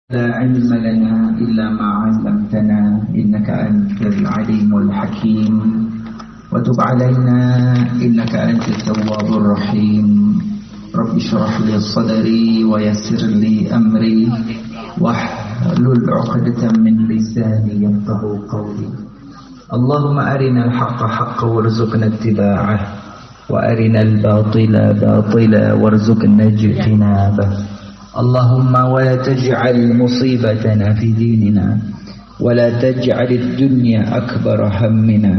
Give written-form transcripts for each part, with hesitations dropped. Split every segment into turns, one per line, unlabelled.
لا علم لنا إلا ما علمتنا إنك أنت العليم الحكيم وتب علينا إنك أنت التواب الرحيم رب اشرح لي صدري ويسر لي أمري واحلل عقدة من لساني يفقهوا قولي اللهم أرنا الحق حقا وارزقنا اتباعه وأرنا الباطل باطلا وارزقنا اجتنابه اللهم ولا تجعل مصيبتنا في ديننا ولا تجعل الدنيا أكبر همنا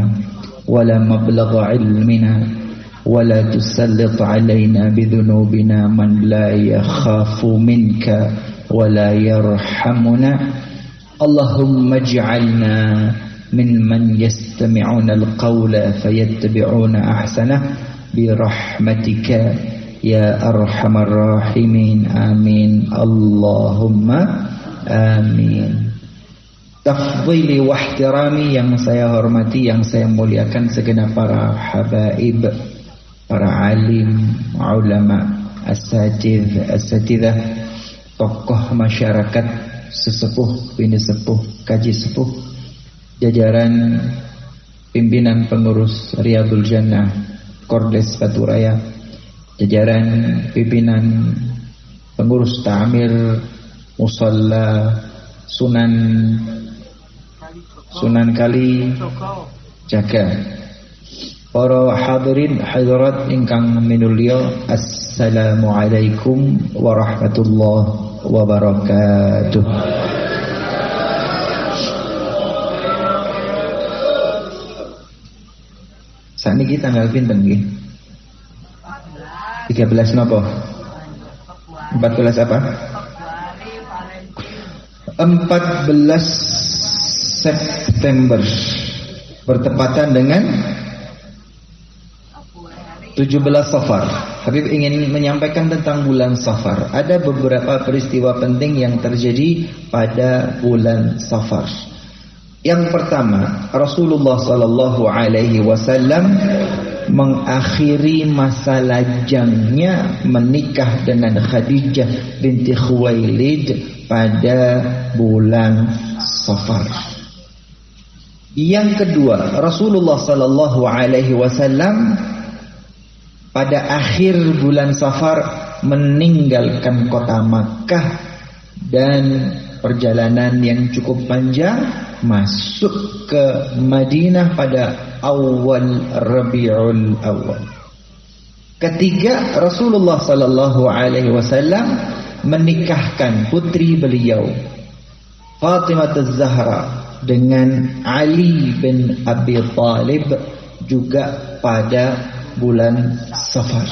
ولا مبلغ علمنا ولا تسلط علينا بذنوبنا من لا يخاف منك ولا يرحمنا اللهم اجعلنا ممن يستمعون القول فيتبعون أحسنه برحمتك ya arhamar rahimin amin Allahumma amin. Tafdhili wa ihtirami, yang saya hormati, yang saya muliakan segenap para habaib, para alim, ulama, asatidzah, tokoh masyarakat, sesepuh, bini sepuh, kaji sepuh, jajaran pimpinan pengurus Riyadul Jannah Kordes Batu Raya, jajaran pimpinan pengurus ta'mir musalla Sunan Kali Jaga, para hadirin hadirat ingkang minulya, assalamualaikum warahmatullahi wabarakatuh. Saniki tanggal pinten nggih? 13 nopo? 14 apa? 14 September bertepatan dengan 17 Safar. Habib ingin menyampaikan tentang bulan Safar. Ada beberapa peristiwa penting yang terjadi pada bulan Safar. Yang pertama, Rasulullah sallallahu alaihi wasallam mengakhiri masa lajangnya menikah dengan Khadijah binti Khuwailid pada bulan Safar. Yang kedua, Rasulullah sallallahu alaihi wasallam pada akhir bulan Safar meninggalkan kota Makkah dan perjalanan yang cukup panjang masuk ke Madinah pada awal Rabiul Awal. Ketiga, Rasulullah sallallahu alaihi wasallam menikahkan putri beliau Fatimah Az-Zahra dengan Ali bin Abi Thalib juga pada bulan Safar.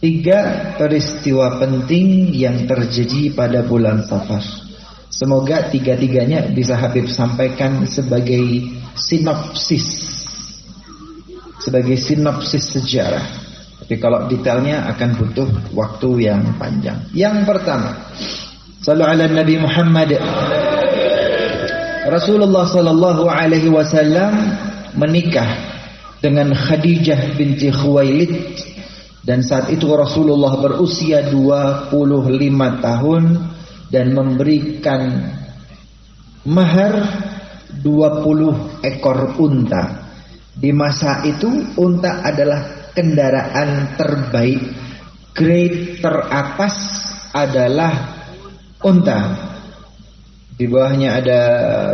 Tiga peristiwa penting yang terjadi pada bulan Safar. Semoga tiga-tiganya bisa Habib sampaikan sebagai sinopsis sejarah. Tapi kalau detailnya akan butuh waktu yang panjang. Yang pertama, Shallu ala Nabi Muhammad. Rasulullah sallallahu alaihi wasallam menikah dengan Khadijah binti Khuwailid, dan saat itu Rasulullah berusia 25 tahun dan memberikan mahar 20 ekor unta. Di masa itu unta adalah kendaraan terbaik, grade teratas adalah unta. Di bawahnya ada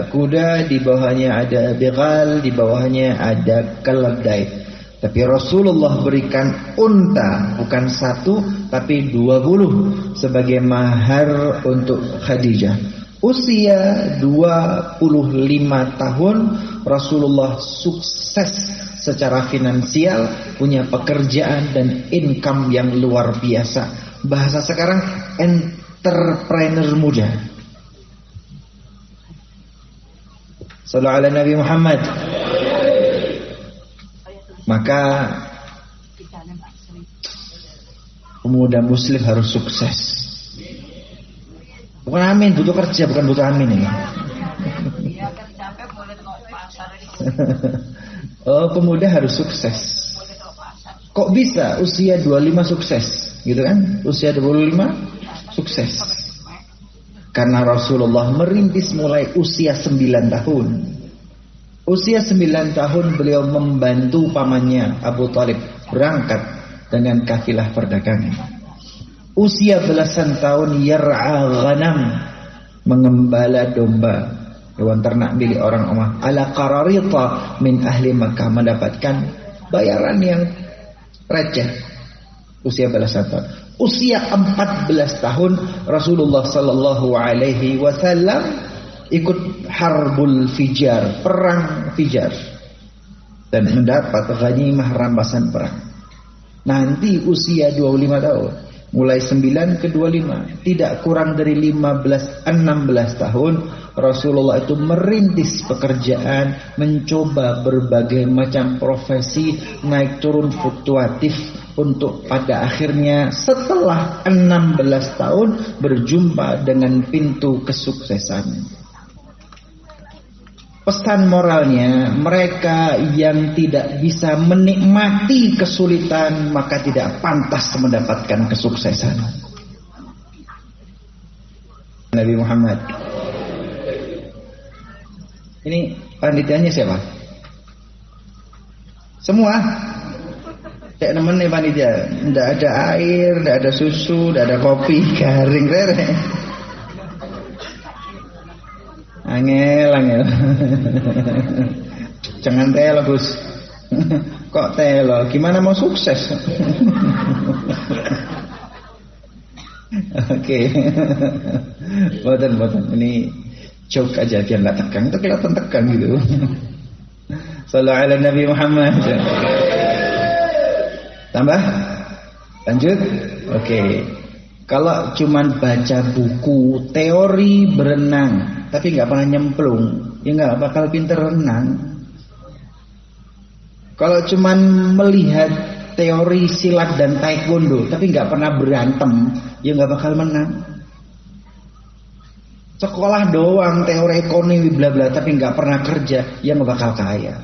kuda, di bawahnya ada bighal, di bawahnya ada keledai. Tapi Rasulullah berikan unta, bukan satu tapi 20 sebagai mahar untuk Khadijah. Usia 25 tahun Rasulullah sukses secara finansial, punya pekerjaan dan income yang luar biasa. Bahasa sekarang entrepreneur muda. Sallallahu ala Nabi Muhammad. Maka pemuda muslim harus sukses. Bukan amin, butuh kerja, bukan butuh amin ini. Oh, pemuda harus sukses. Kok bisa usia 25 sukses? Gitu kan? Usia 25 sukses. Karena Rasulullah merintis mulai usia 9 tahun. Usia 9 tahun beliau membantu pamannya Abu Thalib berangkat dengan kafilah perdagangan. Usia belasan tahun yar'a ghanam, mengembala domba, hewan ternak milik orang Umayyah. Ala qararita min ahli Makkah, mendapatkan bayaran yang receh. Usia belasan tahun. Usia 14 tahun Rasulullah sallallahu alaihi wasallam ikut Harbul Fijar, perang Fijar, dan mendapat ghanimah rampasan perang. Nanti usia 25 tahun, mulai 9 ke 25, tidak kurang dari 15-16 tahun Rasulullah itu merintis pekerjaan, mencoba berbagai macam profesi, naik turun fluktuatif, untuk pada akhirnya setelah 16 tahun berjumpa dengan pintu kesuksesan. Pesan moralnya, mereka yang tidak bisa menikmati kesulitan maka tidak pantas mendapatkan kesuksesan. Nabi Muhammad. Ini panitianya siapa? Semua? Kayak nemen nih panitia, ndak ada air, ndak ada susu, ndak ada kopi, garing rere. Angel. Jangan telo, Gus. Kok telo? Gimana mau sukses? Oke. Boten. Ini joke aja biar nggak tegang. Itu kelihatan tegang gitu. Sallallahu ala Nabi Muhammad. Tambah? Lanjut? Oke. Kalau cuman baca buku teori berenang tapi nggak pernah nyemplung, ya nggak bakal pinter renang. Kalau cuman melihat teori silat dan taekwondo tapi nggak pernah berantem, ya nggak bakal menang. Sekolah doang teori ekonomi bla bla tapi nggak pernah kerja, ya nggak bakal kaya.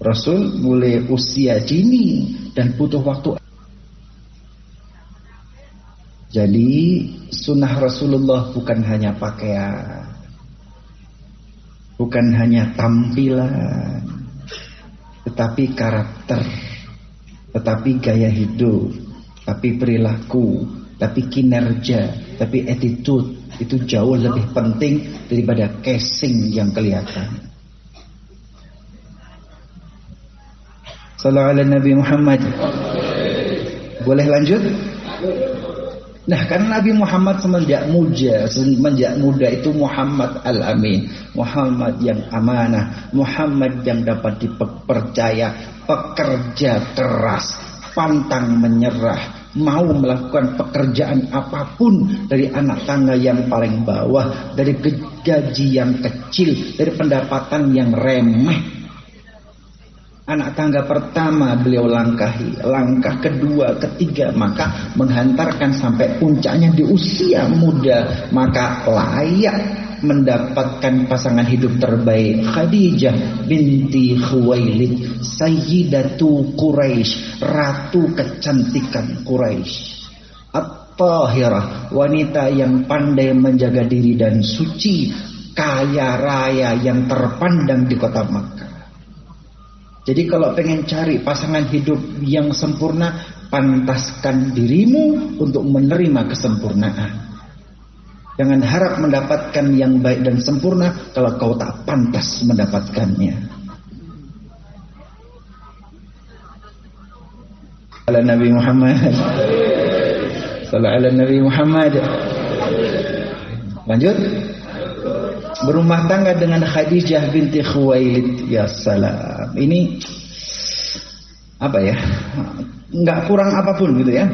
Rasul mulai usia dini dan butuh waktu. Jadi sunnah Rasulullah bukan hanya pakaian, bukan hanya tampilan, tetapi karakter, tetapi gaya hidup, tapi perilaku, tapi kinerja, tapi attitude. Itu jauh lebih penting daripada casing yang kelihatan. Sallallahu alaihi Nabi Muhammad. Boleh lanjut? Nah, karena Nabi Muhammad semenjak muda itu Muhammad Al-Amin, Muhammad yang amanah, Muhammad yang dapat dipercaya, pekerja keras, pantang menyerah, mau melakukan pekerjaan apapun, dari anak tangga yang paling bawah, dari gaji yang kecil, dari pendapatan yang remeh. Anak tangga pertama beliau langkahi, langkah kedua, ketiga, maka menghantarkan sampai puncaknya di usia muda, maka layak mendapatkan pasangan hidup terbaik. Khadijah binti Khuwailid, Sayyidatu Quraisy, ratu kecantikan Quraisy. At-Tahirah, wanita yang pandai menjaga diri dan suci, kaya raya yang terpandang di kota Makkah. Jadi kalau pengen cari pasangan hidup yang sempurna, pantaskan dirimu untuk menerima kesempurnaan. Jangan harap mendapatkan yang baik dan sempurna kalau kau tak pantas mendapatkannya. Ala Nabi Muhammad. Sallallahu ala Nabi Muhammad. Lanjut. Berumah tangga dengan Khadijah binti Khuwailid. Ya salam. Ini apa ya? Enggak kurang apapun gitu ya.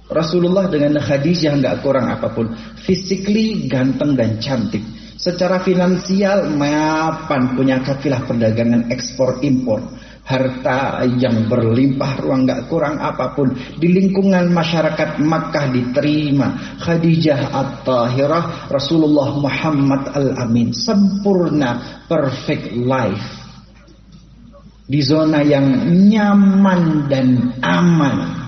Rasulullah dengan Khadijah enggak kurang apapun. Physically ganteng dan cantik. Secara finansial mapan, punya kafilah perdagangan ekspor impor. Harta yang berlimpah ruang, enggak kurang apapun. Di lingkungan masyarakat Makkah diterima. Khadijah At-Tahirah, Rasulullah Muhammad Al-Amin, sempurna, perfect life. di zona yang nyaman dan aman.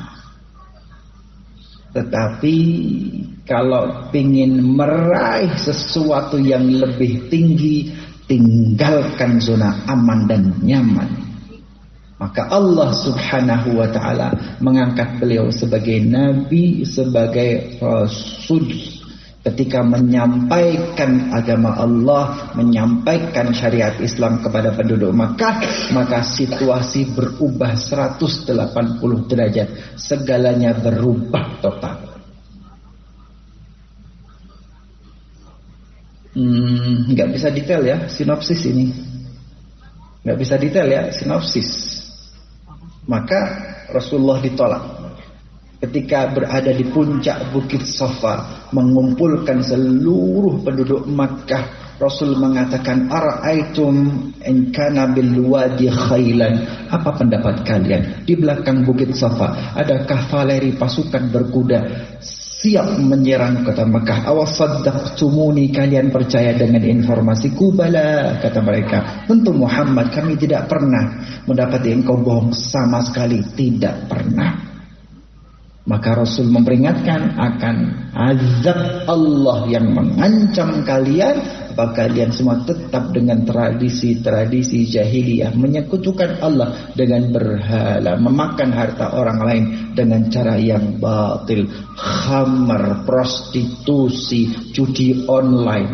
Tetapi kalau ingin meraih sesuatu yang lebih tinggi, tinggalkan zona aman dan nyaman. Maka Allah Subhanahu wa ta'ala mengangkat beliau sebagai nabi, sebagai rasul. Ketika menyampaikan agama Allah, menyampaikan syariat Islam kepada penduduk Makkah, maka situasi berubah 180 derajat. Segalanya berubah total. Nggak bisa detail ya sinopsis ini. Nggak bisa detail ya sinopsis. Maka Rasulullah ditolak. Ketika berada di puncak Bukit Safa, mengumpulkan seluruh penduduk Makkah, Rasul mengatakan, "Ara'aitum in kana bil wadi khailan?" Apa pendapat kalian? Di belakang Bukit Safa ada kavaleri pasukan berkuda siap menyerang kota Makkah. "Awasaddaqtumuni, kalian percaya dengan informasiku?" "Bala," kata mereka. "Tentu Muhammad, kami tidak pernah mendapati engkau bohong sama sekali, tidak pernah." Maka Rasul memperingatkan akan azab Allah yang mengancam kalian, apakah kalian semua tetap dengan tradisi-tradisi jahiliyah, menyekutukan Allah dengan berhala, memakan harta orang lain dengan cara yang batil, khamar, prostitusi, judi online,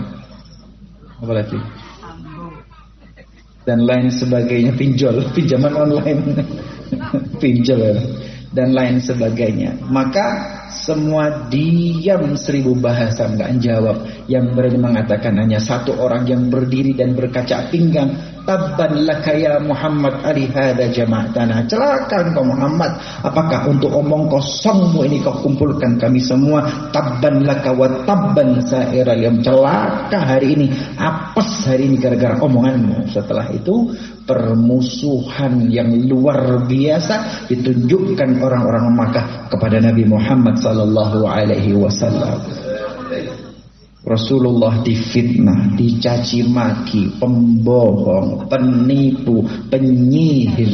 apalagi dan lain sebagainya, pinjaman online, pinjol dan lain sebagainya. Maka semua diam 1000 bahasa, nggak jawab. Yang berani mengatakan hanya satu orang yang berdiri dan berkaca pinggang. "Tabban laka ya Muhammad, ali hada jama'atana." Celaka engkau Muhammad, apakah untuk omong kosongmu ini kau kumpulkan kami semua? "Tabban laka wa tabban sa'iral yawm." Celaka hari ini, apes hari ini gara-gara omonganmu. Setelah itu permusuhan yang luar biasa ditunjukkan orang-orang Makkah kepada Nabi Muhammad sallallahu alaihi wasallam. Rasulullah difitnah, dicaci maki, pembohong, penipu, penyihir,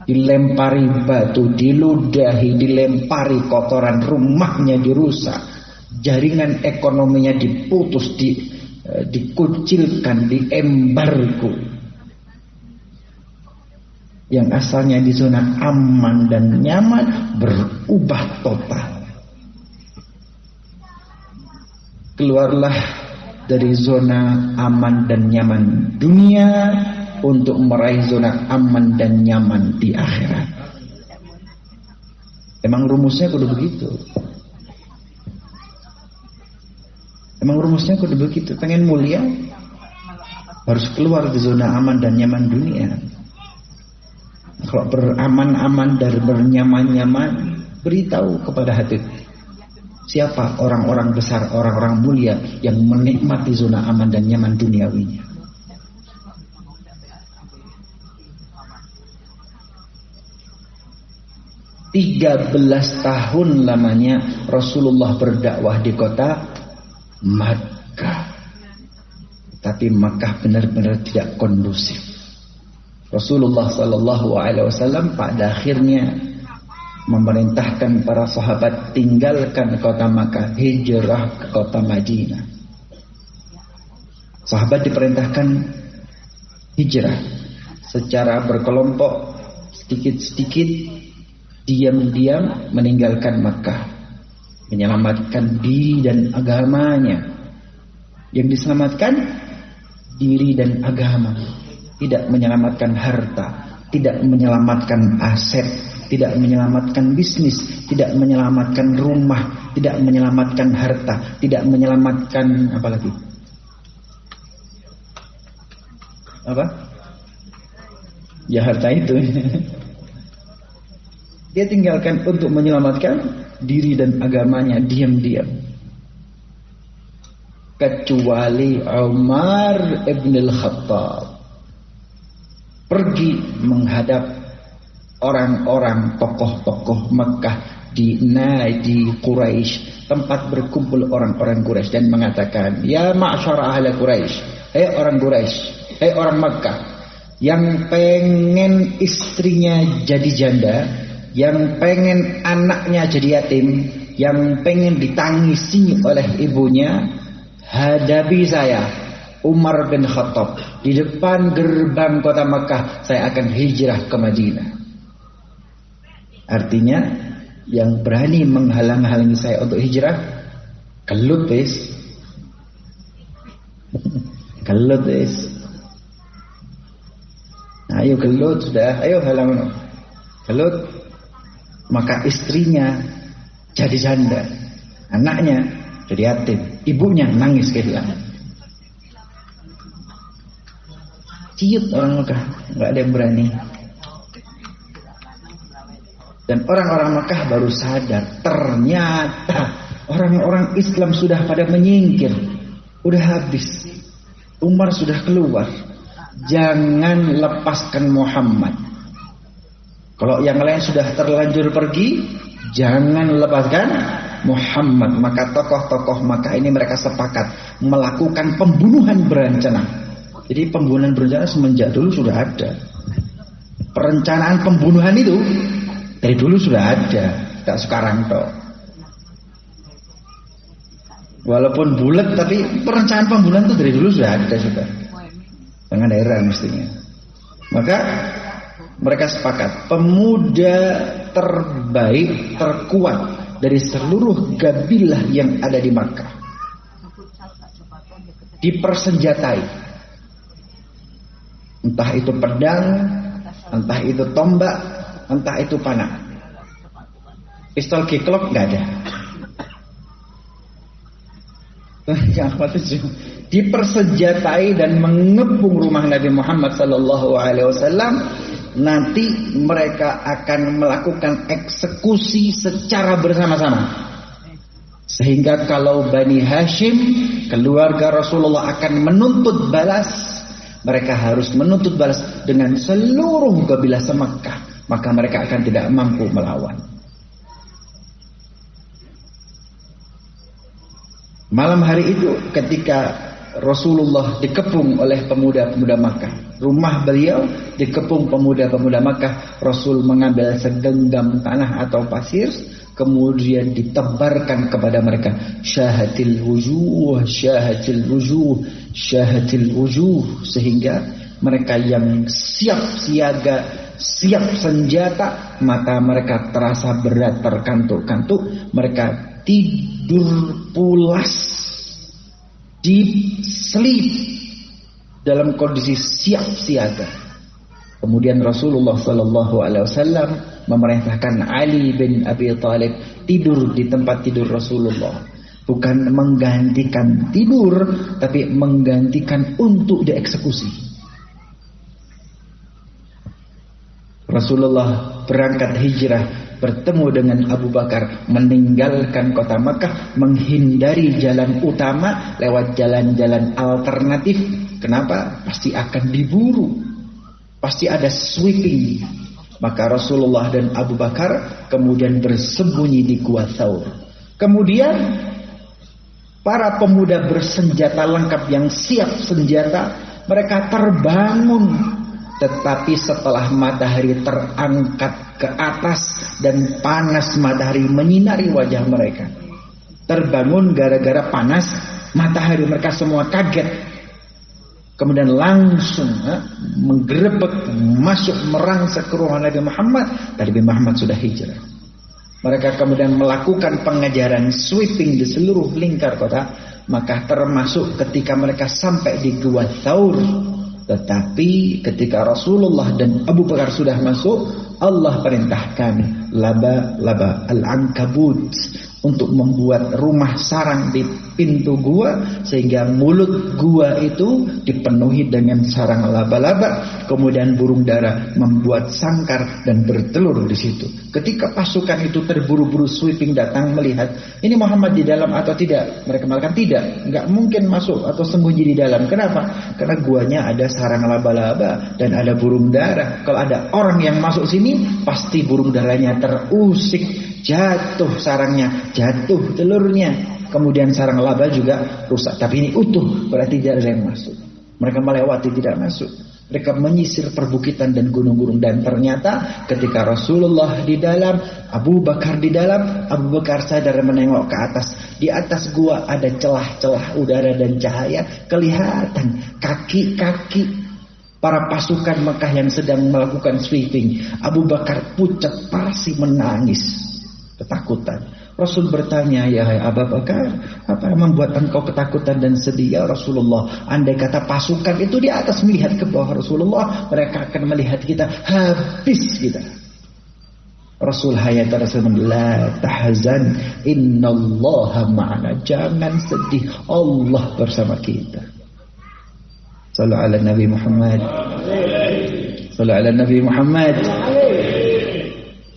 dilempari batu, diludahi, dilempari kotoran, rumahnya dirusak, jaringan ekonominya diputus, dikucilkan, diembargo. Yang asalnya di zona aman dan nyaman berubah total. Keluarlah dari zona aman dan nyaman dunia untuk meraih zona aman dan nyaman di akhirat. Emang rumusnya kudu begitu. Emang rumusnya kudu begitu. Pengen mulia harus keluar dari zona aman dan nyaman dunia. Kalau beraman-aman dan bernyaman-nyaman, beritahu kepada hati, siapa orang-orang besar, orang-orang mulia yang menikmati zona aman dan nyaman duniawinya. Tiga 13 tahun lamanya Rasulullah berdakwah di kota Makkah. Tapi Makkah benar-benar tidak kondusif. Rasulullah sallallahu alaihi wasallam pada akhirnya memerintahkan para sahabat tinggalkan kota Makkah, hijrah ke kota Madinah. Sahabat diperintahkan hijrah secara berkelompok, sedikit-sedikit, diam-diam meninggalkan Makkah, menyelamatkan diri dan agamanya. Yang diselamatkan diri dan agama, tidak menyelamatkan harta, tidak menyelamatkan aset, tidak menyelamatkan bisnis, tidak menyelamatkan rumah, tidak menyelamatkan harta, tidak menyelamatkan apa lagi? Apa? Ya harta itu. Dia tinggalkan untuk menyelamatkan diri dan agamanya diam-diam. Kecuali Umar ibn al-Khattab pergi menghadap orang-orang tokoh-tokoh Mekah di Nadi Quraisy, tempat berkumpul orang-orang Quraisy, dan mengatakan, "Ya ma'syar ahli Quraisy, hei orang Quraisy, hei orang Mekah, yang pengen istrinya jadi janda, yang pengen anaknya jadi yatim, yang pengen ditangisi oleh ibunya, hadapi saya, Umar bin Khattab. Di depan gerbang kota Makkah saya akan hijrah ke Madinah. Artinya yang berani menghalang-halangi saya untuk hijrah, kelut wis. Kelut wis. Ayo kelut sudah, ayo halang. Kelut. Maka istrinya jadi janda, anaknya jadi yatim, ibunya nangis kehilangan. Ciut orang Mekah, nggak ada yang berani. Dan orang-orang Mekah baru sadar, ternyata orang-orang Islam sudah pada menyingkir, udah habis. Umar sudah keluar. Jangan lepaskan Muhammad. Kalau yang lain sudah terlanjur pergi, jangan lepaskan Muhammad. Maka tokoh-tokoh Makkah ini mereka sepakat melakukan pembunuhan berencana. Jadi pembunuhan berencana semenjak dulu sudah ada. Perencanaan pembunuhan itu dari dulu sudah ada, tak sekarang toh. Walaupun bulat tapi perencanaan pembunuhan itu dari dulu sudah ada juga. Jangan heran mestinya. Maka mereka sepakat pemuda terbaik, terkuat dari seluruh kabilah yang ada di Makkah dipersenjatai. Entah itu pedang, entah itu tombak, entah itu panah. Pistol kiklok nggak ada. Dipersenjatai dan mengepung rumah Nabi Muhammad SAW. Nanti mereka akan melakukan eksekusi secara bersama-sama. Sehingga kalau Bani Hashim, keluarga Rasulullah, akan menuntut balas, mereka harus menuntut balas dengan seluruh kabilah se-Makkah. Maka mereka akan tidak mampu melawan. Malam hari itu ketika Rasulullah dikepung oleh pemuda-pemuda Makkah, rumah beliau dikepung pemuda-pemuda Makkah, Rasul mengambil segenggam tanah atau pasir, kemudian ditebarkan kepada mereka, syahatil wujuh, syahatil wujuh, syahatil wujuh, sehingga mereka yang siap siaga, siap senjata, mata mereka terasa berat, terkantuk-kantuk, mereka tidur pulas, deep sleep, dalam kondisi siap siaga. Kemudian Rasulullah SAW memerintahkan Ali bin Abi Thalib tidur di tempat tidur Rasulullah. Bukan menggantikan tidur, tapi menggantikan untuk dieksekusi. Rasulullah berangkat hijrah, bertemu dengan Abu Bakar, meninggalkan kota Makkah, menghindari jalan utama, lewat jalan-jalan alternatif. Kenapa? Pasti akan diburu, pasti ada sweeping. Maka Rasulullah dan Abu Bakar kemudian bersembunyi di Gua Thaur. Kemudian para pemuda bersenjata lengkap yang siap senjata, mereka terbangun. Tetapi setelah matahari terangkat ke atas dan panas matahari menyinari wajah mereka, terbangun gara-gara panas matahari, mereka semua kaget. Kemudian langsung menggerebek, masuk merangsek ke rumah Nabi Muhammad. Nabi Muhammad sudah hijrah. Mereka kemudian melakukan pengejaran sweeping di seluruh lingkar kota. Maka termasuk ketika mereka sampai di Gua Thaur. Tetapi ketika Rasulullah dan Abu Bakar sudah masuk, Allah perintahkan laba al-ankabut untuk membuat rumah sarang di pintu gua, sehingga mulut gua itu dipenuhi dengan sarang laba-laba. Kemudian burung dara membuat sangkar dan bertelur di situ. Ketika pasukan itu terburu-buru sweeping datang melihat ini Muhammad di dalam atau tidak, mereka mengatakan tidak, nggak mungkin masuk atau sembunyi di dalam. Kenapa? Karena guanya ada sarang laba-laba dan ada burung dara. Kalau ada orang yang masuk sini, pasti burung daranya terusik, jatuh sarangnya, jatuh telurnya, kemudian sarang laba juga rusak. Tapi ini utuh, berarti tidak ada yang masuk. Mereka melewati, tidak masuk. Mereka menyisir perbukitan dan gunung-gunung. Dan ternyata ketika Rasulullah di dalam, Abu Bakar di dalam, Abu Bakar sadar menengok ke atas. Di atas gua ada celah-celah udara dan cahaya. Kelihatan kaki-kaki para pasukan Mekah yang sedang melakukan sweeping. Abu Bakar pucat pasi menangis ketakutan. Rasul bertanya, ya Abu Bakar, apa yang membuat engkau ketakutan dan sedih? Ya Rasulullah, andai kata pasukan itu di atas melihat ke bawah Rasulullah, mereka akan melihat kita, habis kita. Rasul hayat Rasul, la tahzan, innallaha ma'ana. Jangan sedih, Allah bersama kita. Sallu ala Nabi Muhammad. Sallu ala Nabi Muhammad.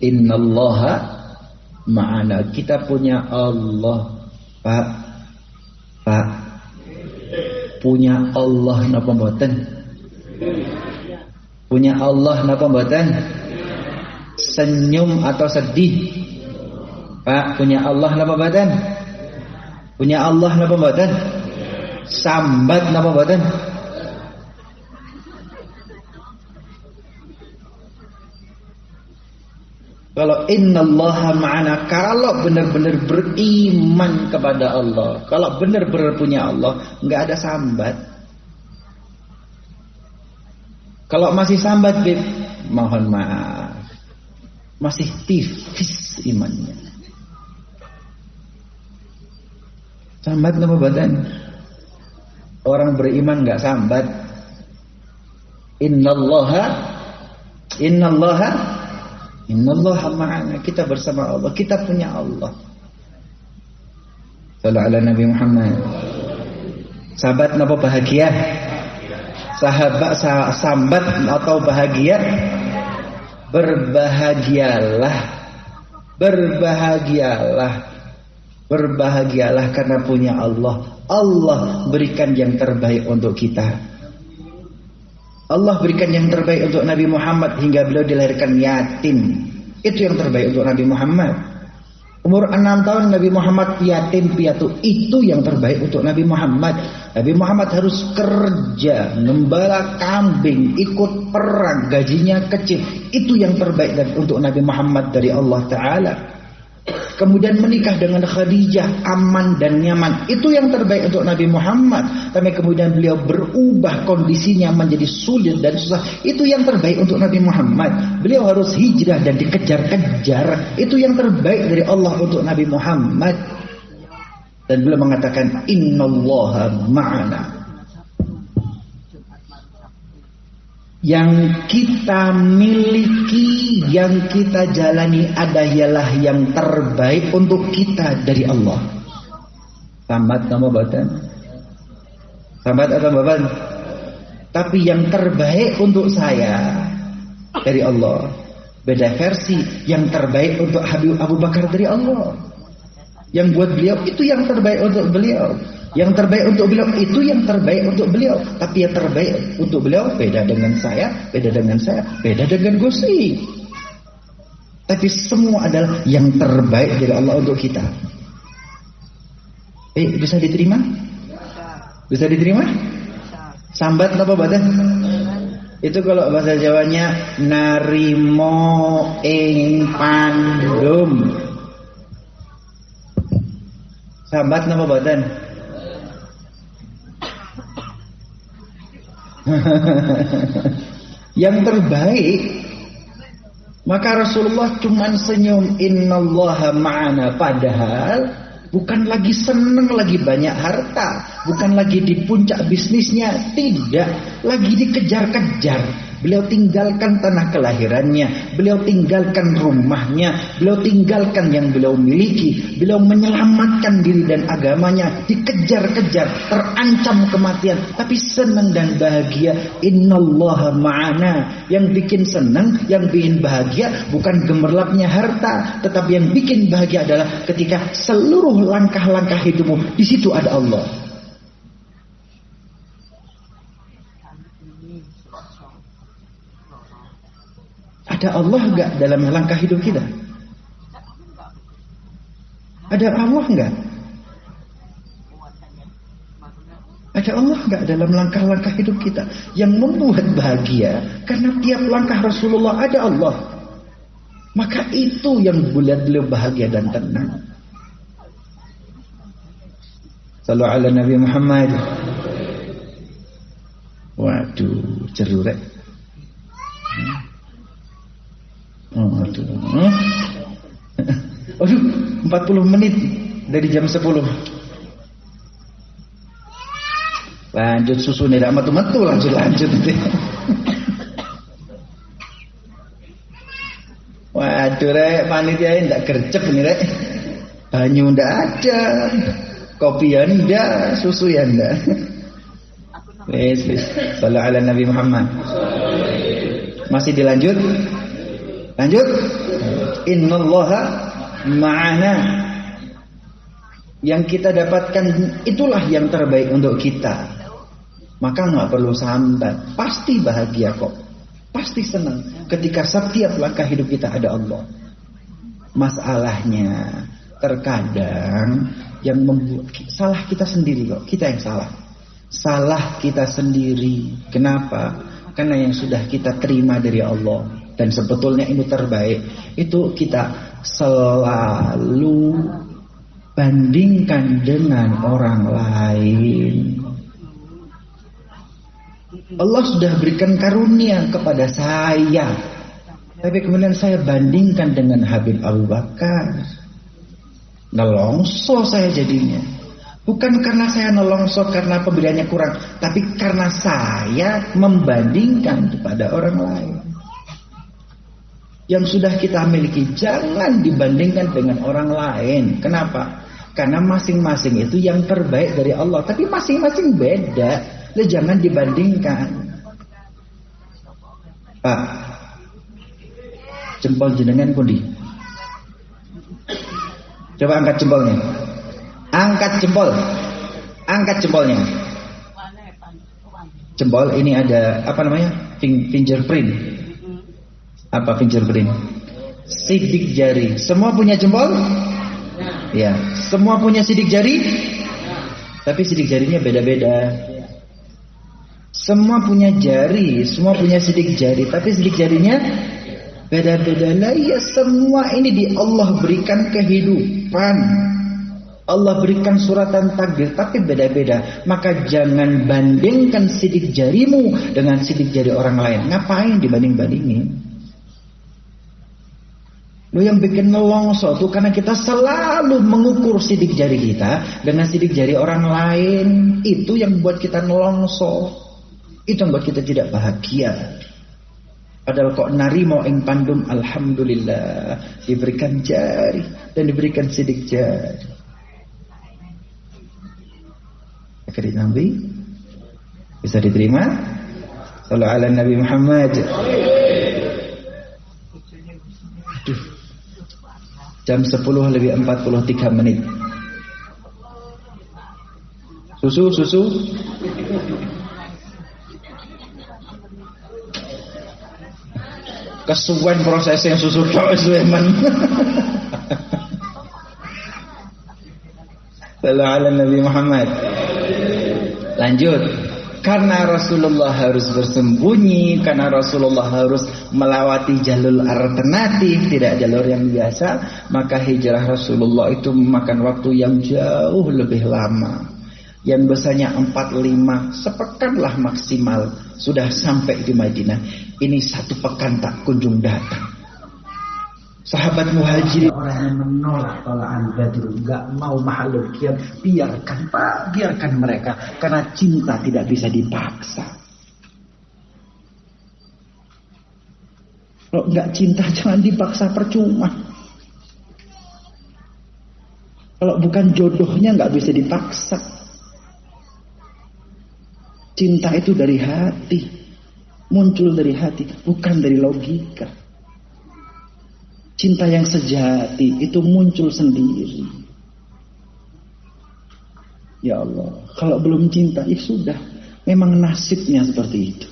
Innallaha ma'ana. Kita punya Allah, Pak. Punya Allah napa mboten? Punya Allah napa mboten? Senyum atau sedih? Pak, punya Allah napa mboten? Punya Allah napa mboten? Sambat napa mboten? Kalau innallaha ma'ana, kalau benar-benar beriman kepada Allah, kalau benar-benar punya Allah, nggak ada sambat. Kalau masih sambat, Bib, mohon maaf, masih tipis imannya. Sambat nama badan. Orang beriman nggak sambat. Innallaha ma'ana. Kita bersama Allah, kita punya Allah. Sallallahu ala Nabi Muhammad. Sahabat napa bahagia? Sambat atau bahagia? Berbahagialah. Berbahagialah karena punya Allah. Allah berikan yang terbaik untuk kita. Allah berikan yang terbaik untuk Nabi Muhammad hingga beliau dilahirkan yatim. Itu yang terbaik untuk Nabi Muhammad. Umur 6 tahun Nabi Muhammad yatim piatu. Itu yang terbaik untuk Nabi Muhammad. Nabi Muhammad harus kerja, gembala kambing, ikut perang, gajinya kecil. Itu yang terbaik untuk Nabi Muhammad dari Allah Ta'ala. Kemudian menikah dengan Khadijah, aman dan nyaman. Itu yang terbaik untuk Nabi Muhammad. Tapi kemudian beliau berubah kondisinya menjadi sulit dan susah. Itu yang terbaik untuk Nabi Muhammad. Beliau harus hijrah dan dikejar-kejar. Itu yang terbaik dari Allah untuk Nabi Muhammad. Dan beliau mengatakan, innallaha ma'ana. Yang kita miliki, yang kita jalani adalah yang terbaik untuk kita dari Allah. Sambat nama badan. Sambat atau badan. Tapi yang terbaik untuk saya dari Allah. Beda versi. Yang terbaik untuk Habib Abu Bakar dari Allah. Yang buat beliau itu yang terbaik untuk beliau. Yang terbaik untuk beliau itu yang terbaik untuk beliau. Tapi yang terbaik untuk beliau beda dengan saya, beda dengan saya, beda dengan Gusti. Tapi semua adalah yang terbaik dari Allah untuk kita. Bisa diterima? Bisa diterima? Sambat apa badan? Itu kalau bahasa Jawanya narimo ing pandum. Sambat apa badan? Yang terbaik. Maka Rasulullah cuman senyum, innallaha ma'ana. Padahal bukan lagi seneng, lagi banyak harta, bukan lagi di puncak bisnisnya, tidak, lagi dikejar-kejar. Beliau tinggalkan tanah kelahirannya, beliau tinggalkan rumahnya, beliau tinggalkan yang beliau miliki, beliau menyelamatkan diri dan agamanya, dikejar-kejar, terancam kematian, tapi senang dan bahagia. Innallaha ma'ana. Yang bikin senang, yang bikin bahagia bukan gemerlapnya harta, tetapi yang bikin bahagia adalah ketika seluruh langkah-langkah hidupmu di situ ada Allah. Ada Allah enggak dalam langkah hidup kita? Ada Allah enggak? Ada Allah nggak dalam langkah-langkah hidup kita yang membuat bahagia? Karena tiap langkah Rasulullah ada Allah. Maka itu yang membuat beliau bahagia dan tenang. Sallu ala Nabi Muhammad. Waduh, cerurek. Waduh. Aduh, 40 menit dari jam 10. Lanjut susu nih, dak metu-metu lanjut. Waduh rek, panitia ndak gercep nih rek. Banyu ndak ada, kopi ya ndak, susu ya ndak. Wes. Sallallahu ala Nabi Muhammad. Masih dilanjut? Lanjut. Innallaha ma'ana. Yang kita dapatkan itulah yang terbaik untuk kita. Maka nggak perlu sambat, pasti bahagia kok. Pasti senang ketika setiap langkah hidup kita ada Allah. Masalahnya terkadang yang membuat salah kita sendiri kok. Kita yang salah. Salah kita sendiri. Kenapa? Karena yang sudah kita terima dari Allah dan sebetulnya ini terbaik, itu kita selalu bandingkan dengan orang lain. Allah sudah berikan karunia kepada saya, tapi kemudian saya bandingkan dengan Habib Abu Bakar. Nelongso saya jadinya. Bukan karena saya nelongso karena pemberiannya kurang, tapi karena saya membandingkan kepada orang lain. Yang sudah kita miliki jangan dibandingkan dengan orang lain. Kenapa? Karena masing-masing itu yang terbaik dari Allah, tapi masing-masing beda. Jadi jangan dibandingkan. Pak, jempol jenengan pundi? Coba angkat jempolnya. Angkat jempol. Angkat jempolnya. Jempol ini ada apa namanya? Fingerprint. Apa fingerprint? Sidik jari. Semua punya jempol? Ya, semua punya sidik jari? Tapi sidik jarinya beda-beda. Semua punya jari, semua punya sidik jari, tapi sidik jarinya beda-beda. Lah ya, semua ini di Allah berikan kehidupan. Allah berikan suratan takdir, tapi beda-beda. Maka jangan bandingkan sidik jarimu dengan sidik jari orang lain. Ngapain dibanding-bandingin? Lo yang bikin nelongso tuh karena kita selalu mengukur sidik jari kita dengan sidik jari orang lain. Itu yang buat kita nelongso. Itu yang buat kita tidak bahagia. Padahal kok narimo ing pandum alhamdulillah, diberikan jari dan diberikan sidik jari. Akhirnya Nabi bisa diterima. Sallallahu ala Nabi Muhammad. Aduh, jam 10 lebih 43 menit. Susu. Kesuwen prosesnya susu tok suweman. Sallallahu ala Nabi Muhammad. Lanjut. Karena Rasulullah harus bersembunyi, karena Rasulullah harus melewati jalur alternatif, tidak jalur yang biasa, maka hijrah Rasulullah itu memakan waktu yang jauh lebih lama. Yang biasanya 4-5 sepekanlah maksimal sudah sampai di Madinah. Ini 1 pekan tak kunjung datang. Sahabat Muhajirin orang yang menolak tolaan Badr, enggak mau mahalul qiyam, biarkan mereka, karena cinta tidak bisa dipaksa. Kalau enggak cinta jangan dipaksa, percuma. Kalau bukan jodohnya enggak bisa dipaksa. Cinta itu dari hati, muncul dari hati, bukan dari logika. Cinta yang sejati itu muncul sendiri. Ya Allah, kalau belum cinta, ya sudah, memang nasibnya seperti itu.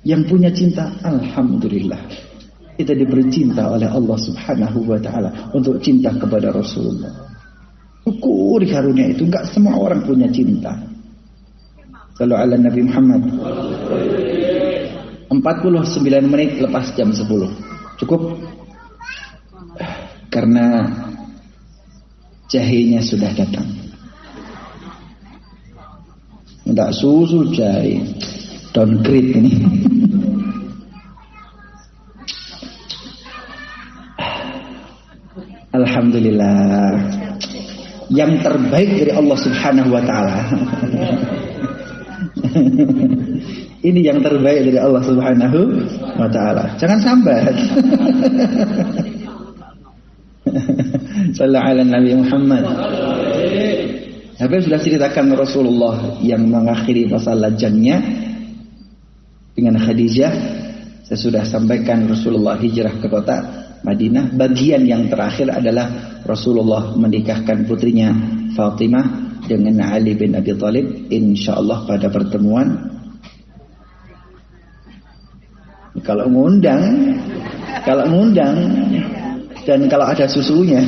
Yang punya cinta, alhamdulillah, kita diberi cinta oleh Allah Subhanahu wa Ta'ala untuk cinta kepada Rasulullah. Syukuri karunia itu. Enggak semua orang punya cinta. Sallu ala Nabi Muhammad. 49 menit lepas jam 10. Cukup? Karena jahenya sudah datang. Enggak susu jahe. Downgrade ini. Alhamdulillah. Yang terbaik dari Allah Subhanahu wa taala. Ini yang terbaik dari Allah Subhanahu wa taala. Jangan sambat. Sallallahu ala Nabi Muhammad. Habis sudah ceritakan Rasulullah yang mengakhiri masa lajangnya dengan Khadijah. Saya sudah sampaikan Rasulullah hijrah ke kota Madinah. Bagian yang terakhir adalah Rasulullah menikahkan putrinya Fatimah dengan Ali bin Abi Thalib. InsyaAllah pada pertemuan. Kalau ngundang dan kalau ada susunya.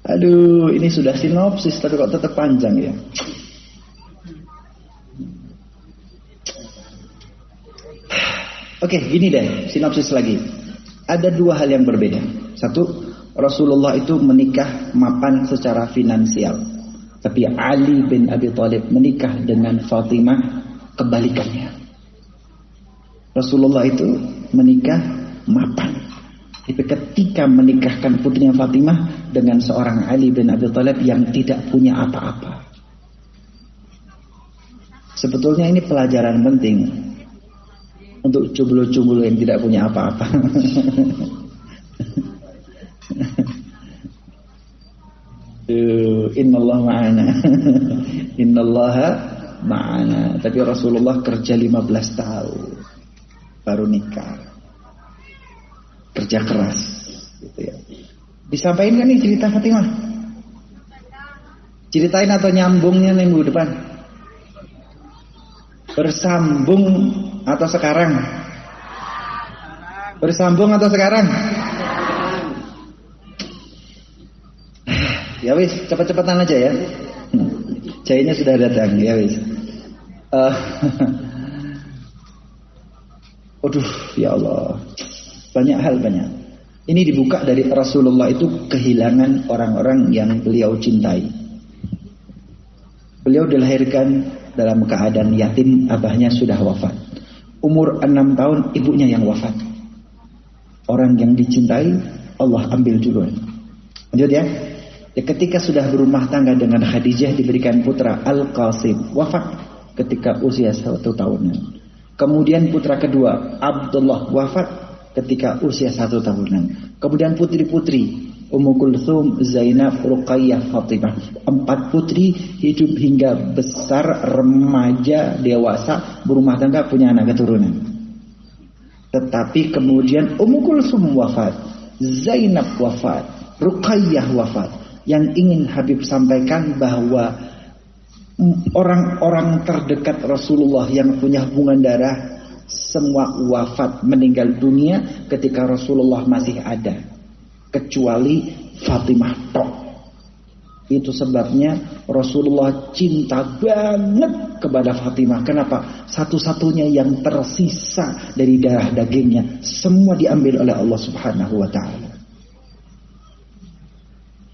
Aduh, ini sudah sinopsis tapi kok tetap panjang ya. Oke, gini deh, sinopsis lagi. Ada dua hal yang berbeda. Satu, Rasulullah itu menikah mapan secara finansial. Tapi Ali bin Abi Thalib menikah dengan Fatimah kebalikannya. Rasulullah itu menikah mapan. Tapi ketika menikahkan putrinya Fatimah dengan seorang Ali bin Abi Thalib yang tidak punya apa-apa. Sebetulnya ini pelajaran penting untuk cubulu-cubulu yang tidak punya apa-apa. Innallaha ma'ana. Innallaha ma'ana. Tapi Rasulullah kerja 15 tahun baru nikah. Kerja keras gitu ya. Disampaikan kan nih cerita Fatimah? Ceritain atau nyambungnya minggu depan? Bersambung atau sekarang? Bersambung atau sekarang? Ya wis, cepat-cepatan aja ya. Jahenya sudah datang, ya wis. Aduh, ya Allah. Banyak hal banyak. Ini dibuka dari Rasulullah itu kehilangan orang-orang yang beliau cintai. Beliau dilahirkan dalam keadaan yatim, abahnya sudah wafat. Umur 6 tahun ibunya yang wafat. Orang yang dicintai Allah ambil juga. Lanjut ya. Ketika sudah berumah tangga dengan Khadijah diberikan putra Al-Qasim, wafat ketika usia 1 tahun. Kemudian putra kedua Abdullah wafat ketika usia 1 tahunan. Kemudian putri-putri Ummu Kulthum, Zainab, Ruqayyah, Fatimah. 4 putri hidup hingga besar, remaja, dewasa, berumah tangga, punya anak keturunan. Tetapi kemudian Ummu Kulthum wafat, Zainab wafat, Ruqayyah wafat. Yang ingin Habib sampaikan bahwa orang-orang terdekat Rasulullah yang punya hubungan darah semua wafat, meninggal dunia ketika Rasulullah masih ada, kecuali Fatimah tok. Itu sebabnya Rasulullah cinta banget kepada Fatimah. Kenapa? Satu-satunya yang tersisa dari darah dagingnya, semua diambil oleh Allah Subhanahu wa taala.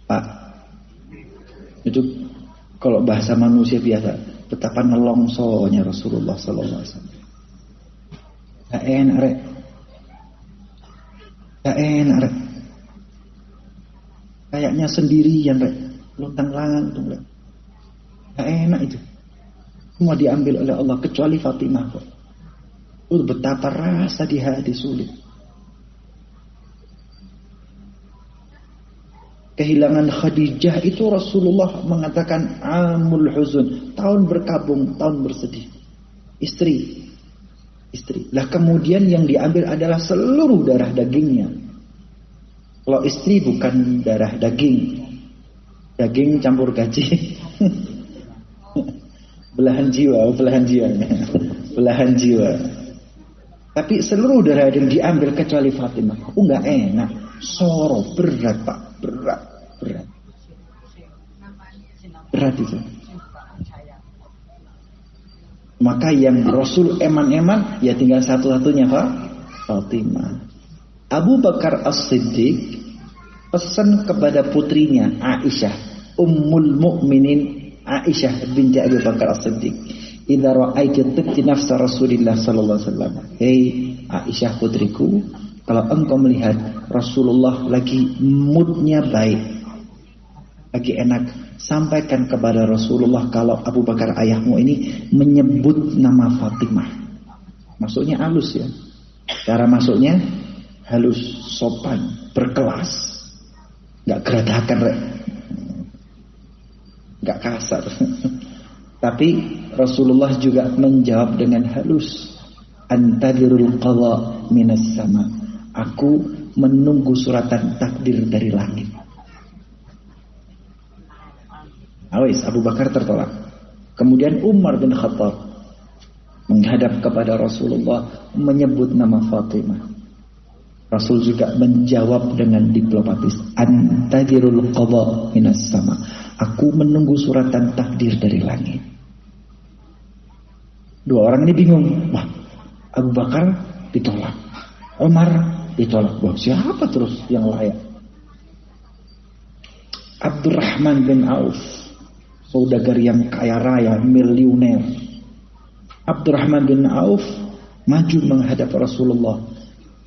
Pak, itu kalau bahasa manusia biasa, betapa nelongsonya Rasulullah sallallahu alaihi wasallam. Gak enak rek. Gak enak rek. Kayaknya sendirian rek. Luntang lantung rek. Gak enak itu. Semua diambil oleh Allah kecuali Fatimah kok. Betapa rasa di hati sulit. Kehilangan Khadijah itu Rasulullah mengatakan amul huzun, tahun berkabung, tahun bersedih. Istri. Lah kemudian yang diambil adalah seluruh darah dagingnya. Kalau istri bukan darah daging, daging campur gaji. belahan jiwa. Tapi seluruh darah daging diambil kecuali Fatimah. Enggak enak. Soro, berat Pak, berat. Berat itu. Maka yang Rasul eman-eman ya tinggal satu-satunya Pak, Fatimah. Abu Bakar As-Siddiq pesan kepada putrinya Aisyah, Ummul Mukminin Aisyah binti Abu Bakar As-Siddiq, "Idza ra'aiti tibti nafsa Rasulillah sallallahu alaihi wasallam." Hei Aisyah putriku, kalau engkau melihat Rasulullah lagi moodnya baik, lagi enak, sampaikan kepada Rasulullah kalau Abu Bakar ayahmu ini menyebut nama Fatimah. Masuknya halus ya. Cara masuknya halus, sopan, berkelas. Enggak geradakan, enggak kasar. Tapi Rasulullah juga menjawab dengan halus, "Antadirul qadha minas sama." Aku menunggu suratan takdir dari langit. Awis, Abu Bakar tertolak. Kemudian Umar bin Khattab menghadap kepada Rasulullah menyebut nama Fatimah. Rasul juga menjawab dengan diplomatis, "Antadirul qadha minas sama." Aku menunggu suratan takdir dari langit. Dua orang ini bingung. Wah, Abu Bakar ditolak, Umar ditolak. Wah, siapa terus yang layak? Abdurrahman bin Auf, saudagar yang kaya raya, miliuner. Abdurrahman bin Auf maju menghadap Rasulullah.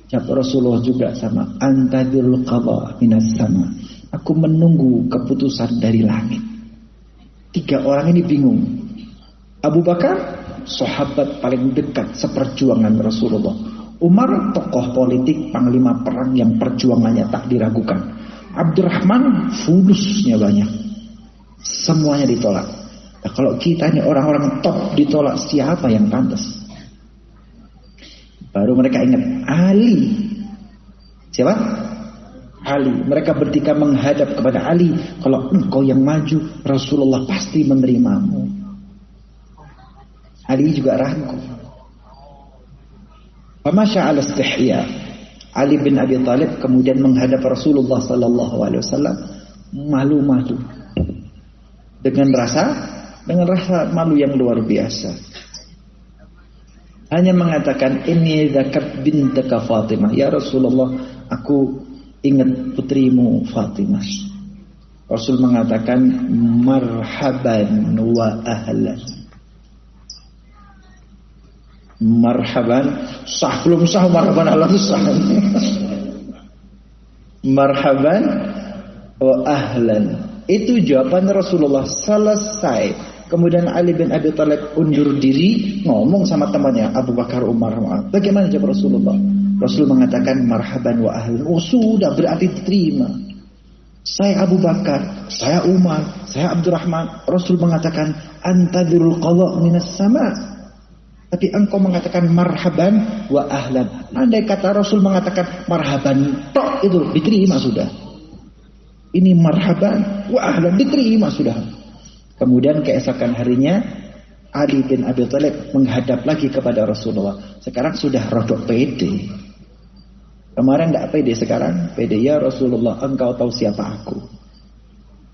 Jawab Rasulullah juga sama, "Antadirul qadha minas sama." Aku menunggu keputusan dari langit. Tiga orang ini bingung. Abu Bakar, sahabat paling dekat seperjuangan Rasulullah. Umar, tokoh politik, panglima perang yang perjuangannya tak diragukan. Abdurrahman, fulusnya banyak. Semuanya ditolak. Nah, kalau kita ini orang-orang top ditolak, siapa yang pantas? Baru mereka ingat Ali. Siapa? Ali. Mereka bertiga menghadap kepada Ali. Kalau engkau yang maju, Rasulullah pasti menerimamu. Ali juga ragu. Famasya ala istihya. Ali bin Abi Thalib kemudian menghadap Rasulullah sallallahu alaihi wasallam malu-malu. Dengan rasa malu yang luar biasa. Hanya mengatakan, "Inni zakat bintaka Fatimah." Ya Rasulullah, aku ingat putrimu Fatimah. Rasul mengatakan, "Marhaban wa ahlan." Marhaban, sah belum sah, marhaban Allah itu sah. Marhaban wa ahlan. Itu jawaban Rasulullah. Selesai. Kemudian Ali bin Abi Thalib undur diri, ngomong sama temannya Abu Bakar, Umar. Bagaimana jawab Rasulullah? Rasul mengatakan marhaban wa ahlan. Oh, sudah berarti diterima. Saya Abu Bakar, saya Umar, saya Abdurrahman. Rasul mengatakan antadirul qadha minas sama. Tapi engkau mengatakan marhaban wa ahlan. Andai kata Rasul mengatakan marhaban tok, itu diterima sudah. Ini marhaban wa ahlan, diterima sudah. Kemudian keesokan harinya Ali bin Abi Thalib menghadap lagi kepada Rasulullah. Sekarang sudah rodok pede. Kemarin tidak pede, sekarang pede. Ya Rasulullah, engkau tahu siapa aku.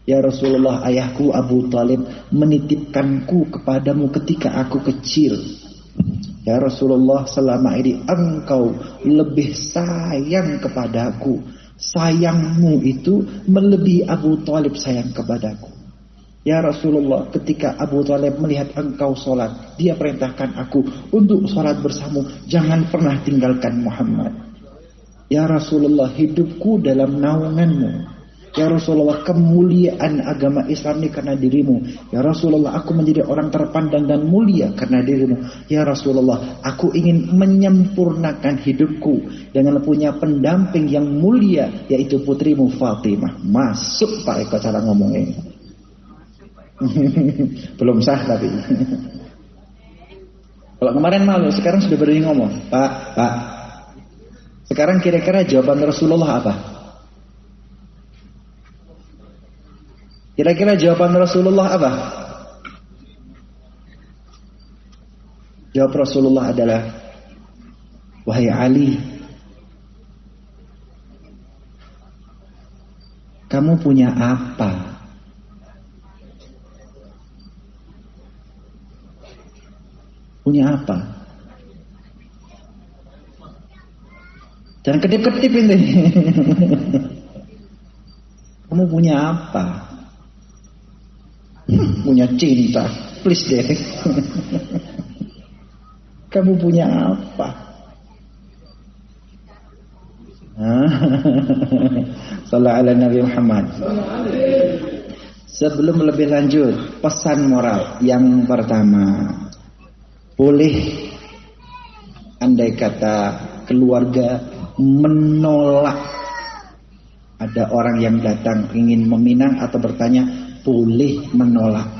Ya Rasulullah, ayahku Abu Thalib menitipkanku kepadamu ketika aku kecil. Ya Rasulullah, selama ini engkau lebih sayang kepadaku. Sayangmu itu melebihi Abu Thalib sayang kepadaku. Ya Rasulullah, ketika Abu Thalib melihat engkau sholat, dia perintahkan aku untuk sholat bersamamu. Jangan pernah tinggalkan Muhammad. Ya Rasulullah, hidupku dalam naunganmu. Ya Rasulullah, kemuliaan agama Islam ini karena dirimu. Ya Rasulullah, aku menjadi orang terpandang dan mulia karena dirimu. Ya Rasulullah, aku ingin menyempurnakan hidupku dengan punya pendamping yang mulia, yaitu putrimu Fatimah. Masuk Pak Eko cara ngomongnya. Belum sah tapi. Kalau kemarin malu, sekarang sudah berani ngomong. Pak. Sekarang kira-kira jawaban Rasulullah apa? Kira-kira jawaban Rasulullah apa? Jawab Rasulullah adalah, wahai Ali, Kamu punya apa? Punya apa? Jangan kedip-kedip ini. Kamu punya apa? Punya cinta. Please deh. Kamu punya apa? Sallallahu alaihi Nabi Muhammad. Sebelum lebih lanjut, pesan moral yang pertama, boleh andai kata keluarga menolak, ada orang yang datang ingin meminang atau bertanya, boleh menolak.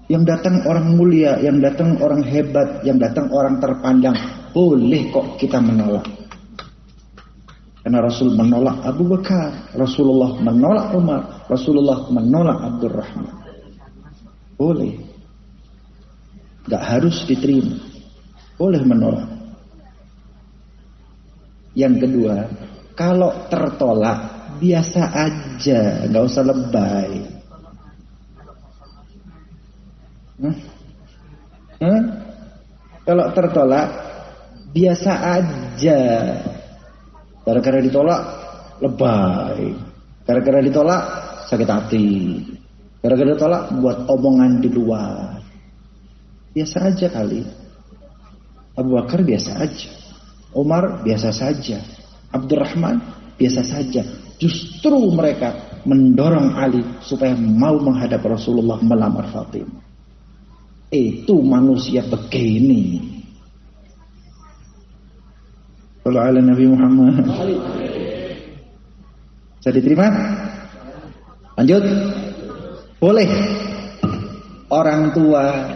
Yang datang orang mulia, yang datang orang hebat, yang datang orang terpandang, boleh kok kita menolak. Karena Rasul menolak Abu Bakar, Rasulullah menolak Umar, Rasulullah menolak Abdurrahman. Boleh. Gak harus diterima. Boleh menolak. Yang kedua, kalau tertolak biasa aja, gak usah lebay. Kalau tertolak biasa aja. Gara-gara ditolak lebay, gara-gara ditolak sakit hati, gara-gara ditolak buat omongan di luar. Biasa aja kali. Abu Bakar biasa aja, Umar biasa saja, Abdurrahman biasa saja. Justru mereka mendorong Ali supaya mau menghadap Rasulullah melamar Fatimah. Itu manusia begini. Kalau ala Nabi Muhammad. Bisa diterima? Lanjut. Boleh orang tua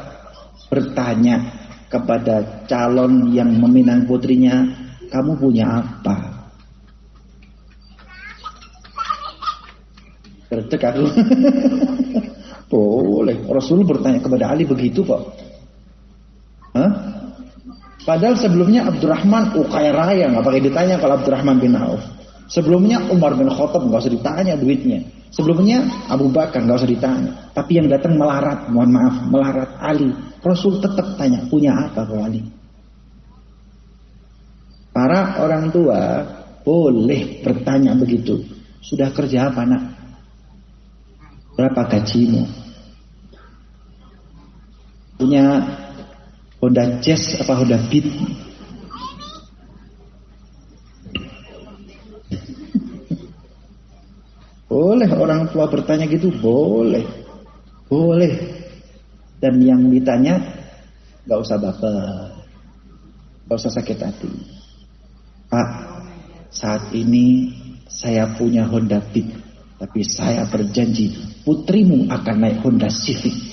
bertanya kepada calon yang meminang putrinya, kamu punya apa? Berdek aku. Boleh. Rasul bertanya kepada Ali begitu kok. Hah? Padahal sebelumnya Abdurrahman kaya raya, nggak pakai ditanya kalau Abdurrahman bin Auf. Sebelumnya Umar bin Khattab nggak usah ditanya duitnya. Sebelumnya Abu Bakar nggak usah ditanya. Tapi yang datang melarat, mohon maaf, melarat Ali. Rasul tetap tanya, punya apa kau Ali? Para orang tua boleh bertanya begitu. Sudah kerja apa nak? Berapa gajimu? Punya Honda Jazz apa Honda Beat? Boleh orang tua bertanya gitu, boleh. Boleh. Dan yang ditanya gak usah baper, gak usah sakit hati. Pak, saat ini saya punya Honda Beat, tapi saya berjanji putrimu akan naik Honda Civic.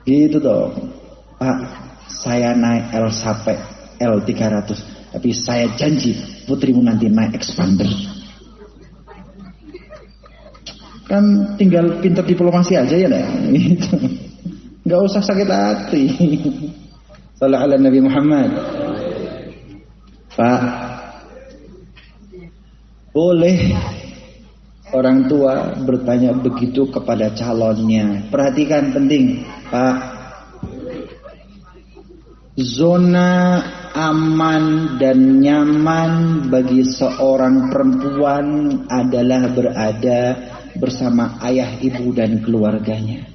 Gitu dong. Pak, saya naik L-Sape L300, tapi saya janji putrimu nanti naik Expander. Kan tinggal pintar diplomasi aja ya nah. Gitu. Gak usah sakit hati. Sallallahu alaihi Nabi Muhammad. Pak, boleh orang tua bertanya begitu kepada calonnya. Perhatikan penting, Pak. Zona aman dan nyaman bagi seorang perempuan adalah berada bersama ayah, ibu dan keluarganya.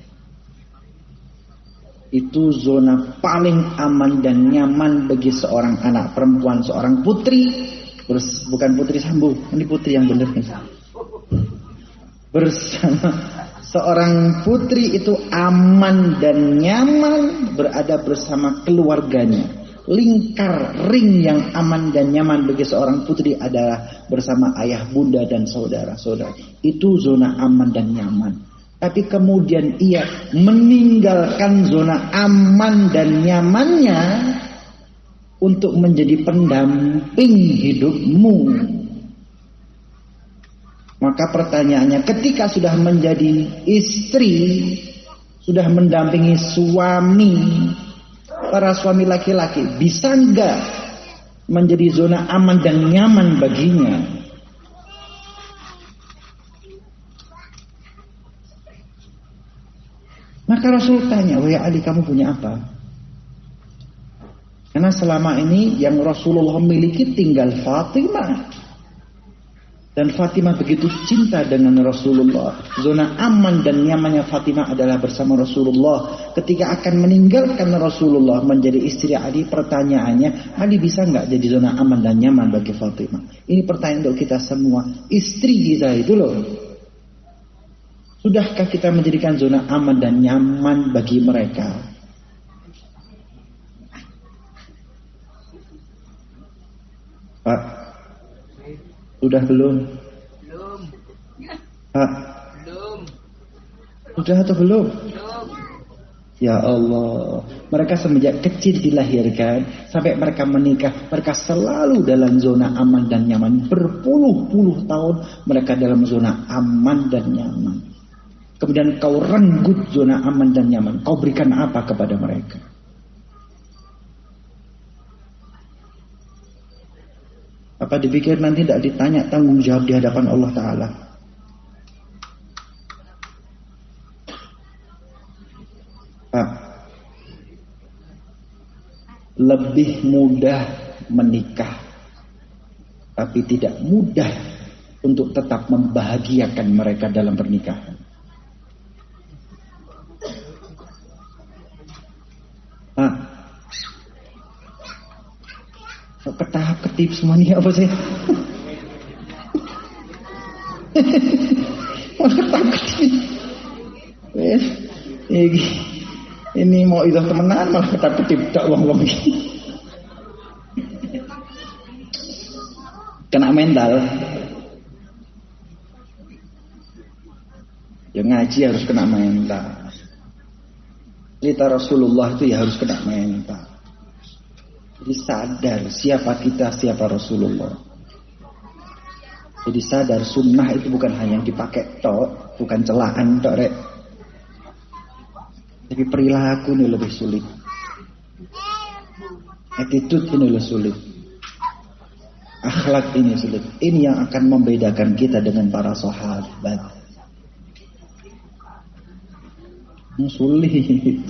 Itu zona paling aman dan nyaman bagi seorang anak perempuan, seorang putri. Bukan putri Sambo, ini putri yang benar nih. Bersama seorang putri itu aman dan nyaman berada bersama keluarganya. Lingkar ring yang aman dan nyaman bagi seorang putri adalah bersama ayah, bunda dan saudara-saudara. Itu zona aman dan nyaman. Tapi kemudian ia meninggalkan zona aman dan nyamannya untuk menjadi pendamping hidupmu. Maka pertanyaannya, ketika sudah menjadi istri, sudah mendampingi suami, para suami laki-laki, bisa enggak menjadi zona aman dan nyaman baginya. Maka Rasul tanya, wahai Ali, kamu punya apa? Karena selama ini yang Rasulullah miliki tinggal Fatimah. Dan Fatimah begitu cinta dengan Rasulullah. Zona aman dan nyamannya Fatimah adalah bersama Rasulullah. Ketika akan meninggalkan Rasulullah menjadi istri Ali, pertanyaannya, Ali bisa nggak jadi zona aman dan nyaman bagi Fatimah? Ini pertanyaan untuk kita semua. Istri kita itu loh. Sudahkah kita menjadikan zona aman dan nyaman bagi mereka? Pak, sudah belum?
Belum.
Pak,
Belum.
sudah atau belum?
Belum.
Ya Allah, mereka semenjak kecil dilahirkan sampai mereka menikah, mereka selalu dalam zona aman dan nyaman. Berpuluh-puluh tahun mereka dalam zona aman dan nyaman. Kemudian kau renggut zona aman dan nyaman. Kau berikan apa kepada mereka? Apa dipikir nanti tidak ditanya tanggung jawab di hadapan Allah Ta'ala? Pak, lebih mudah menikah, tapi tidak mudah untuk tetap membahagiakan mereka dalam pernikahan. Pak, ketahap-ketip semua ini apa sih? Ketahap-ketip. Ini mau itu temenan malah ketahap-ketip tak wong-wong. Kena mental. Ya ngaji harus kena mental. Cerita Rasulullah itu ya harus kena mental. Jadi sadar siapa kita, siapa Rasulullah. Jadi sadar sunnah itu bukan hanya yang dipakai tok, bukan celaan tok rek. Tapi perilaku ini lebih sulit. Attitude ini lebih sulit. Akhlak ini sulit. Ini yang akan membedakan kita dengan para sahabat. Sulit.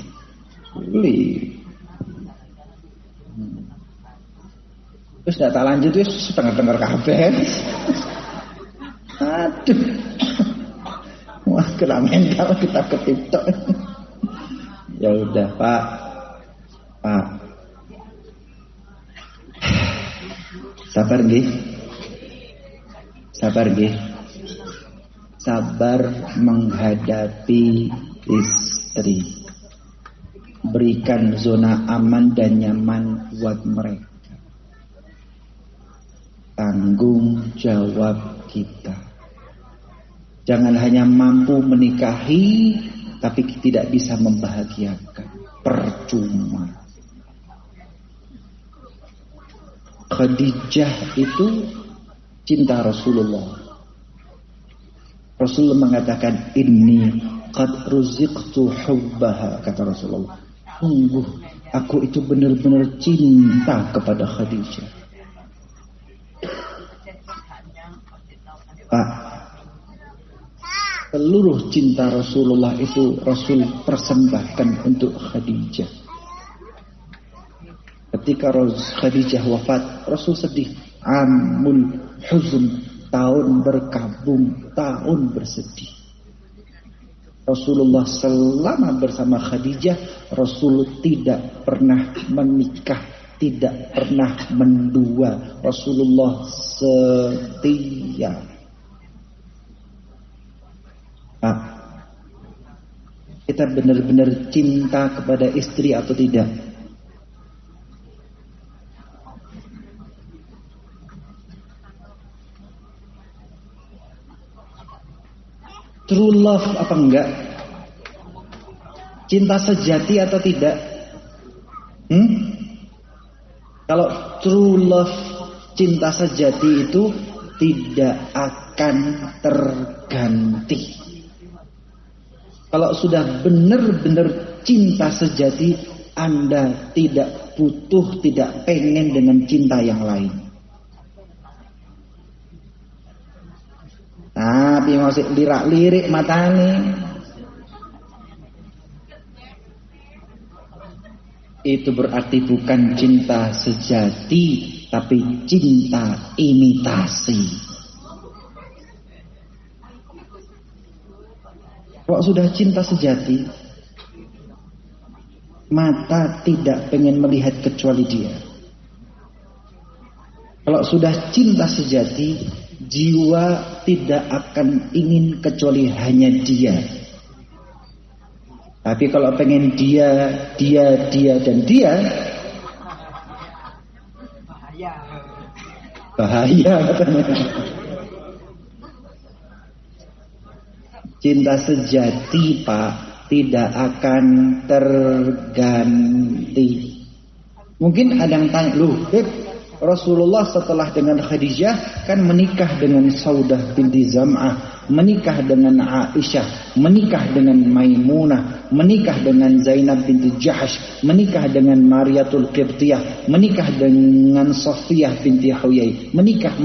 Terus tak lanjut itu setengah-tengah kabeh. Aduh. Wah, kena mental kita ketiptok. Ya udah, Pak. Sabar nggih. Sabar menghadapi istri. Berikan zona aman dan nyaman buat mereka. Tanggung jawab kita. Jangan hanya mampu menikahi tapi tidak bisa membahagiakan. Percuma. Khadijah itu cinta Rasulullah. Rasulullah mengatakan, "Inni qad ruziqtu hubbaha," kata Rasulullah. Sungguh aku itu benar-benar cinta kepada Khadijah. Pak, seluruh cinta Rasulullah itu Rasul persembahkan untuk Khadijah. Ketika Khadijah wafat, Rasul sedih. Amul huzn, tahun berkabung, tahun bersedih. Rasulullah selama bersama Khadijah, Rasul tidak pernah menikah, tidak pernah mendua. Rasulullah setia. Pak, kita benar-benar cinta kepada istri atau tidak? True love apa enggak? Cinta sejati atau tidak? Kalau true love, cinta sejati itu tidak akan terganti. Kalau sudah benar-benar cinta sejati, Anda tidak butuh, tidak pengen dengan cinta yang lain. Tapi masih lirak-lirik matane. Itu berarti bukan cinta sejati, tapi cinta imitasi. Kalau sudah cinta sejati, mata tidak pengen melihat kecuali dia. Kalau sudah cinta sejati, jiwa tidak akan ingin kecuali hanya dia. Tapi kalau pengen dia, dan dia, bahaya katanya. Cinta sejati, Pak, tidak akan terganti. Mungkin ada yang tanya, loh, Rasulullah setelah dengan Khadijah kan menikah dengan Saudah binti Zam'ah, menikah dengan Aisyah, menikah dengan Maimunah, menikah dengan Zainab binti Jahash, menikah dengan Mariatul Qibtiyah, menikah dengan Safiyah binti Huyai, menikah.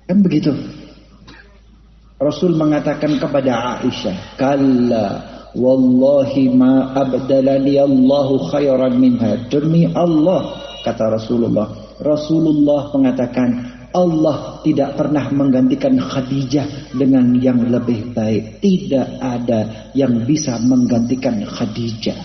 Kan begitu. Rasul mengatakan kepada Aisyah, "Kalla wallahi ma abdalani Allahu khairan minha." Demi Allah, kata Rasulullah. Rasulullah mengatakan, Allah tidak pernah menggantikan Khadijah dengan yang lebih baik. Tidak ada yang bisa menggantikan Khadijah.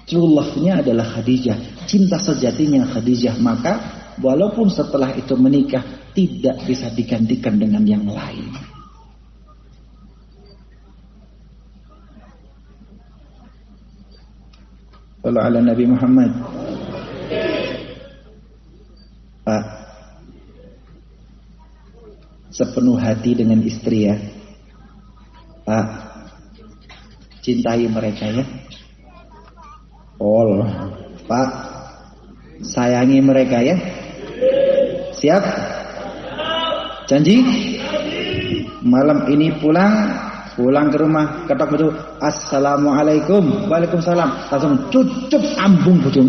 True love-nya adalah Khadijah. Cinta sejatinya Khadijah. Maka walaupun setelah itu menikah, tidak bisa digantikan dengan yang lain. Sallu ala Nabi Muhammad. Pak, sepenuh hati dengan istri ya. Pak, cintai mereka ya. Pak, sayangi mereka ya. Siap? Janji? Malam ini pulang ke rumah, ketok betul, assalamualaikum, waalaikumsalam, langsung cucup ambung betul.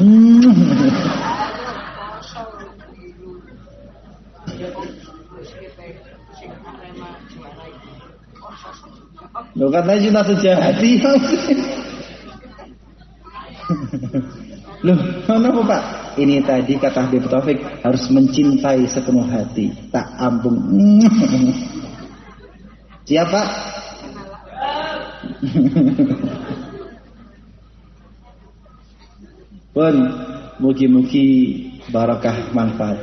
Lo katanya cinta sejati. Loh, kenapa Pak? Ini tadi kata Habib Taufik harus mencintai sepenuh hati, tak ambung. Siapa? Pun mugi-mugi barakah manfaat.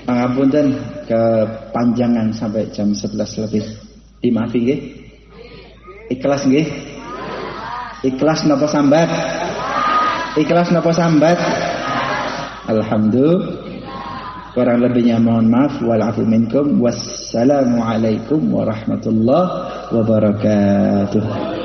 Pangapunten kepanjangan sampai jam 11 lebih. Dimaafi nggih? Ikhlas nggih? Ikhlas napa sambat? Ikhlas napa sambat? Alhamdulillah. Kurang lebihnya mohon maaf. Wa'alafu minkum. Wassalamualaikum warahmatullahi wabarakatuh.